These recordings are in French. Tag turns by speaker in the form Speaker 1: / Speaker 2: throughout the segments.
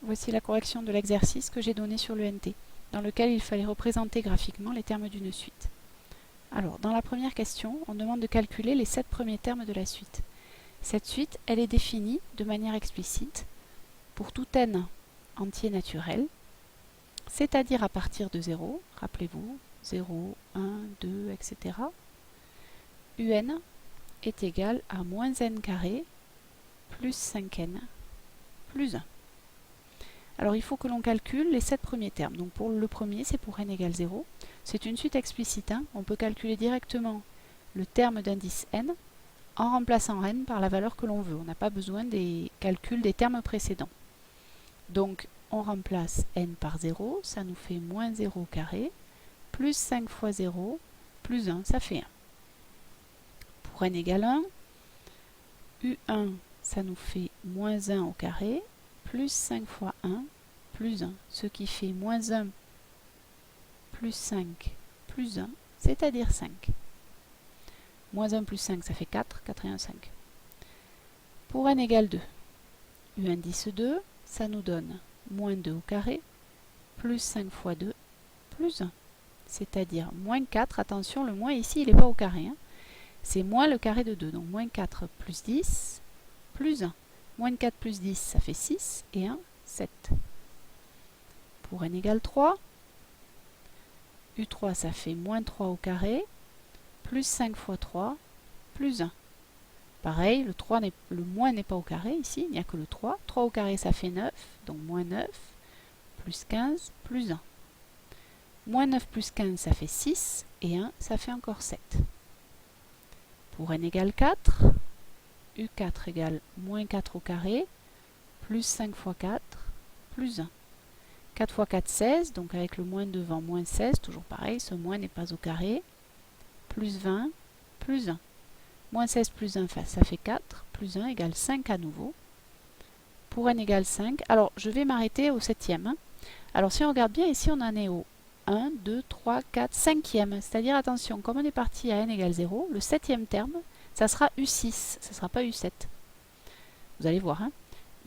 Speaker 1: Voici la correction de l'exercice que j'ai donné sur le NT, dans lequel il fallait représenter graphiquement les termes d'une suite. Alors, dans la première question, on demande de calculer les 7 premiers termes de la suite. Cette suite, elle est définie de manière explicite pour tout n entier naturel, c'est-à-dire à partir de 0, rappelez-vous, 0, 1, 2, etc. Un est égal à moins n carré plus 5n plus 1. Alors il faut que l'on calcule les 7 premiers termes. Donc pour le premier, c'est pour n égale 0. C'est une suite explicite. On peut calculer directement le terme d'indice n en remplaçant n par la valeur que l'on veut. On n'a pas besoin des calculs des termes précédents. Donc on remplace n par 0, ça nous fait moins 0 au carré, plus 5 fois 0, plus 1, ça fait 1. Pour n égale 1, U1, ça nous fait moins 1 au carré, plus 5 fois 1, plus 1, ce qui fait moins 1 plus 5 plus 1, c'est-à-dire 5. Moins 1 plus 5, ça fait 4, 4 et 1, 5. Pour n égale 2, U indice 2, ça nous donne moins 2 au carré, plus 5 fois 2, plus 1, c'est-à-dire moins 4, attention, le moins ici, il n'est pas au carré, c'est moins le carré de 2, donc moins 4 plus 10, plus 1. Moins 4 plus 10, ça fait 6, et 1, 7. Pour n égale 3, U3, ça fait moins 3 au carré, plus 5 fois 3, plus 1. Pareil, le moins n'est pas au carré ici, il n'y a que le 3. 3 au carré, ça fait 9, donc moins 9, plus 15, plus 1. Moins 9 plus 15, ça fait 6, et 1, ça fait encore 7. Pour n égale 4, U4 égale moins 4 au carré, plus 5 fois 4, plus 1. 4 fois 4, 16, donc avec le moins devant, moins 16, toujours pareil, ce moins n'est pas au carré, plus 20, plus 1. Moins 16 plus 1, ça fait 4, plus 1 égale 5 à nouveau. Pour n égale 5, alors je vais m'arrêter au 7e. Alors si on regarde bien, ici on en est au 1, 2, 3, 4, 5e. C'est-à-dire, attention, comme on est parti à n égale 0, le 7e terme, ça sera U6, ça ne sera pas U7. Vous allez voir,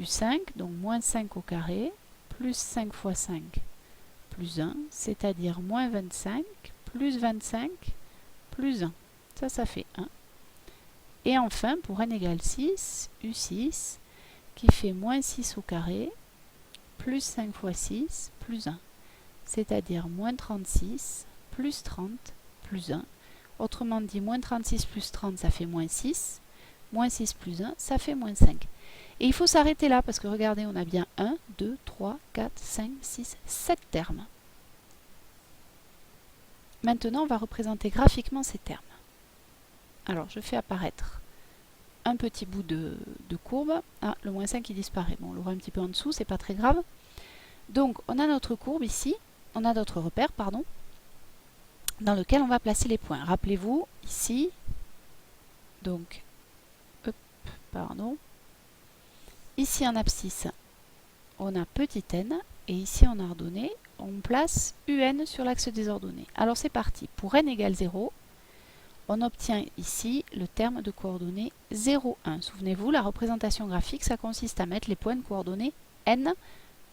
Speaker 1: U5, donc moins 5 au carré, plus 5 fois 5, plus 1, c'est-à-dire moins 25, plus 25, plus 1. Ça fait 1. Et enfin, pour n égale 6, U6, qui fait moins 6 au carré, plus 5 fois 6, plus 1. C'est-à-dire moins 36, plus 30, plus 1. Autrement dit, moins 36 plus 30, ça fait moins 6. Moins 6 plus 1, ça fait moins 5. Et il faut s'arrêter là, parce que regardez, on a bien 1, 2, 3, 4, 5, 6, 7 termes. Maintenant, on va représenter graphiquement ces termes. Alors, je fais apparaître un petit bout de courbe. Ah, le moins 5 il disparaît. Bon, on l'aura un petit peu en dessous, c'est pas très grave. Donc, on a notre courbe ici, on a notre repère, pardon, dans lequel on va placer les points. Rappelez-vous, ici, donc, ici en abscisse, on a petit n, et ici en ordonnée, on place un sur l'axe des ordonnées. Alors c'est parti. Pour n égale 0, on obtient ici le terme de coordonnées 0, 1. Souvenez-vous, la représentation graphique, ça consiste à mettre les points de coordonnées n,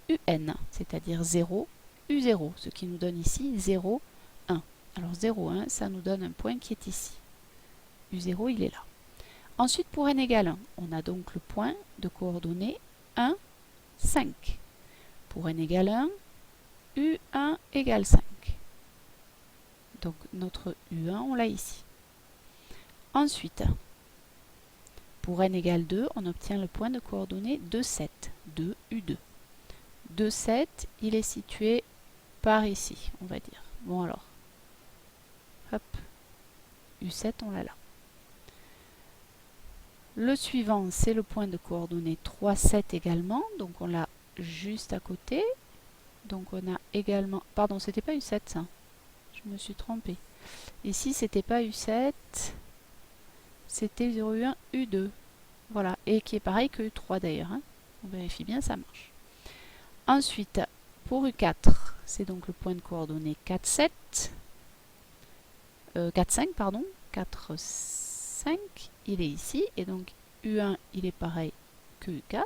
Speaker 1: un, c'est-à-dire 0, u0, ce qui nous donne ici 0, 1. Alors 0, 1, ça nous donne un point qui est ici. u0, il est là. Ensuite, pour n égale 1, on a donc le point de coordonnées 1, 5. Pour n égale 1, u1 égale 5. Donc notre u1, on l'a ici. Ensuite, pour n égale 2, on obtient le point de coordonnées 2, 7, 2, u2. 2, 7, il est situé par ici, on va dire. Bon alors, hop, u7, on l'a là. Le suivant, c'est le point de coordonnées 3, 7 également, donc on l'a juste à côté. Donc on a également, pardon, c'était pas u7 ça, je me suis trompée. Ici, c'était pas u7, c'était u1, u2. Voilà, et qui est pareil que u3 d'ailleurs. On vérifie bien, ça marche. Ensuite, pour u4, c'est donc le point de coordonnées 4, 7, 4, 5, pardon, 4, 5, il est ici, et donc u1, il est pareil que u4.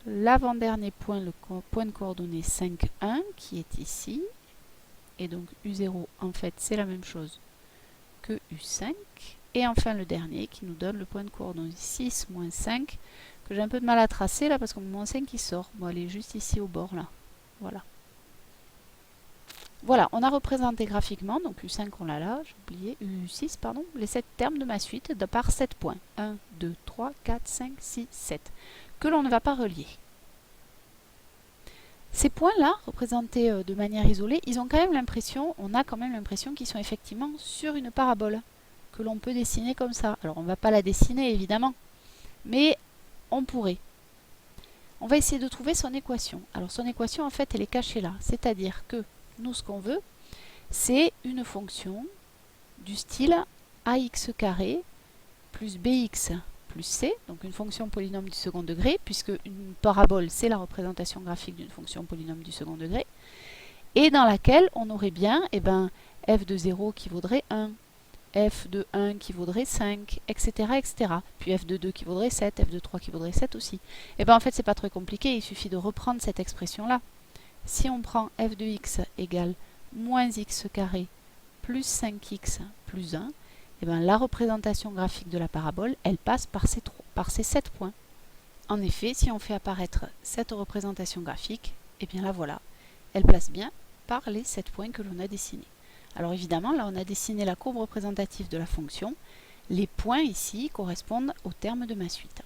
Speaker 1: l'avant-dernier point, le point de coordonnées 5, 1, qui est ici. Et donc U0, en fait, c'est la même chose que U5. Et enfin le dernier qui nous donne le point de coordonnées 6, moins 5, que j'ai un peu de mal à tracer là parce que mon 5 qui sort. Bon, elle est juste ici au bord là. Voilà. Voilà, on a représenté graphiquement, donc U5 on l'a là, j'ai oublié, U6 pardon, les 7 termes de ma suite par 7 points. 1, 2, 3, 4, 5, 6, 7, que l'on ne va pas relier. Ces points-là, représentés de manière isolée, ils ont quand même l'impression, on a quand même l'impression qu'ils sont effectivement sur une parabole, que l'on peut dessiner comme ça. Alors on ne va pas la dessiner évidemment, mais on pourrait. On va essayer de trouver son équation. Alors son équation en fait elle est cachée là, c'est-à-dire que nous ce qu'on veut, c'est une fonction du style ax carré plus bx plus c, donc une fonction polynôme du second degré, puisque une parabole c'est la représentation graphique d'une fonction polynôme du second degré, et dans laquelle on aurait bien f de 0 qui vaudrait 1, f de 1 qui vaudrait 5, etc., etc. Puis f de 2 qui vaudrait 7, f de 3 qui vaudrait 7 aussi. Et bien en fait c'est pas très compliqué, il suffit de reprendre cette expression-là. Si on prend f de x égale moins x carré plus 5x plus 1, et bien la représentation graphique de la parabole, elle passe par ces 7 points. En effet, si on fait apparaître cette représentation graphique, et bien la voilà, elle passe bien par les 7 points que l'on a dessinés. Alors évidemment, là on a dessiné la courbe représentative de la fonction. Les points ici correspondent aux termes de ma suite.